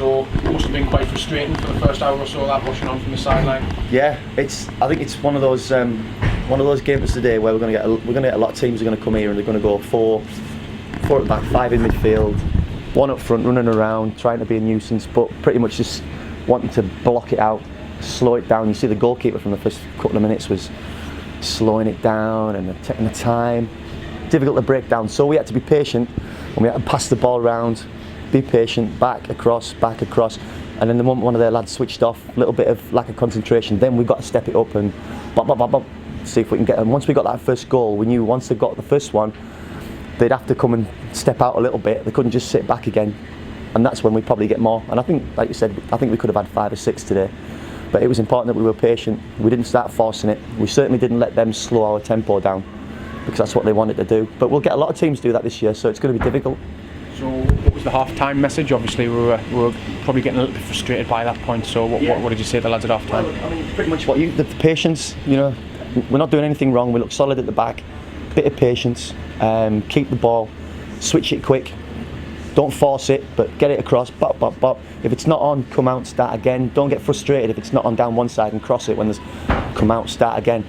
So it must have been quite frustrating for the first hour or so, that rushing on from the sideline. Yeah, I think it's one of those games today where we're going to get a lot of teams are going to come here and they're going to go four at the back, 5 in midfield, 1 up front, running around, trying to be a nuisance, but pretty much just wanting to block it out, slow it down. You see the goalkeeper from the first couple of minutes was slowing it down and taking the time. Difficult to break down, so we had to be patient and we had to pass the ball around, be patient, back across, and then the moment one of their lads switched off, a little bit of lack of concentration, then we got to step it up and bop, see if we can get them. Once we got that first goal, we knew once they got the first one, they'd have to come and step out a little bit. They couldn't just sit back again, and that's when we probably get more. And I think, like you said, I think we could have had 5 or 6 today, but it was important that we were patient. We didn't start forcing it. We certainly didn't let them slow our tempo down, because that's what they wanted to do. But we'll get a lot of teams do that this year, so it's going to be difficult. So what was the half-time message? Obviously we were probably getting a little bit frustrated by that point, so what did you say to the lads at half-time? Well, I mean, pretty much the patience, you know, we're not doing anything wrong, we look solid at the back, bit of patience, keep the ball, switch it quick, don't force it, but get it across, bop, bop, bop. If it's not on, come out, start again. Don't get frustrated if it's not on down one side and cross it when there's, come out, start again.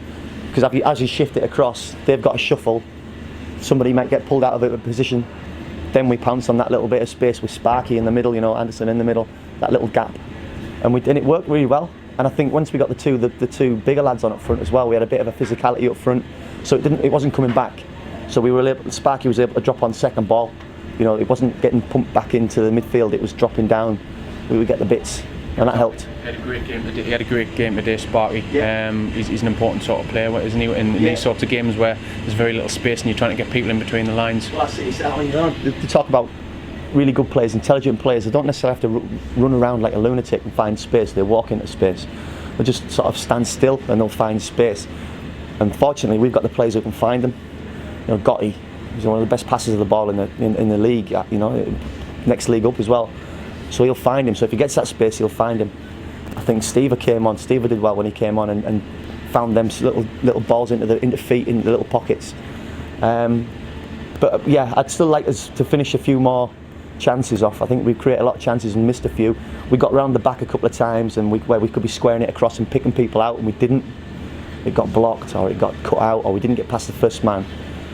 Because as you shift it across, they've got a shuffle, somebody might get pulled out of a position, then we pounce on that little bit of space with Sparky in the middle, you know, Anderson in the middle, that little gap. And it worked really well. And I think once we got the two bigger lads on up front as well, we had a bit of a physicality up front, so it wasn't coming back. So Sparky was able to drop on second ball. You know, it wasn't getting pumped back into the midfield, it was dropping down. We would get the bits, and that helped. He had a great game today, Sparky. Yeah. He's an important sort of player, isn't he? In these sorts of games where there's very little space and you're trying to get people in between the lines. Well, you know, they talk about really good players, intelligent players. They don't necessarily have to run around like a lunatic and find space. They walk into space. They just sort of stand still and they'll find space. And fortunately, we've got the players who can find them. You know, Gotti, he's one of the best passers of the ball in the league. You know, next league up as well. So he'll find him. So if he gets that space, he'll find him. I think Steve came on. Steve did well when he came on and found them little balls into feet, into the little pockets. But yeah, I'd still like us to finish a few more chances off. I think we created a lot of chances and missed a few. We got round the back a couple of times and where we could be squaring it across and picking people out, and we didn't. It got blocked or it got cut out or we didn't get past the first man.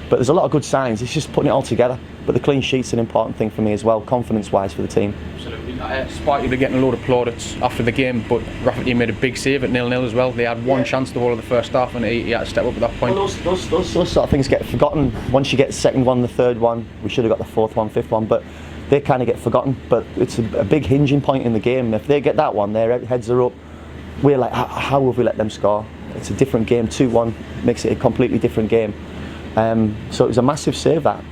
But there's a lot of good signs. It's just putting it all together. But the clean sheet's an important thing for me as well, confidence-wise for the team. Absolutely. Sparky were getting a load of plaudits after the game, but Rafferty made a big save at 0-0 as well. They had one chance the whole of the first half, and he had to step up at that point. Well, those sort of things get forgotten. Once you get the second one, the third one, we should have got the fourth one, fifth one, but they kind of get forgotten. But it's a big hinging point in the game. If they get that one, their heads are up. We're like, how have we let them score? It's a different game. 2-1 makes it a completely different game. So it was a massive save, that.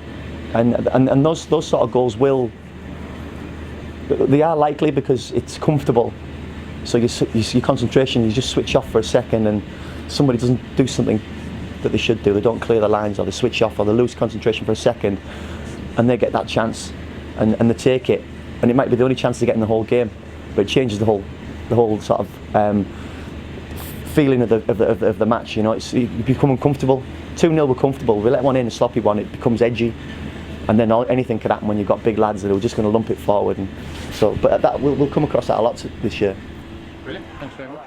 And those sort of goals they are likely because it's comfortable. So your concentration, you just switch off for a second and somebody doesn't do something that they should do. They don't clear the lines or they switch off or they lose concentration for a second and they get that chance and they take it. And it might be the only chance they get in the whole game, but it changes the whole sort of feeling of the match. You know, you become uncomfortable. 2-0 we're comfortable. We let one in, a sloppy one, it becomes edgy. And then anything could happen when you've got big lads that are just going to lump it forward. And so, but we'll come across that a lot this year. Brilliant. Thanks very much.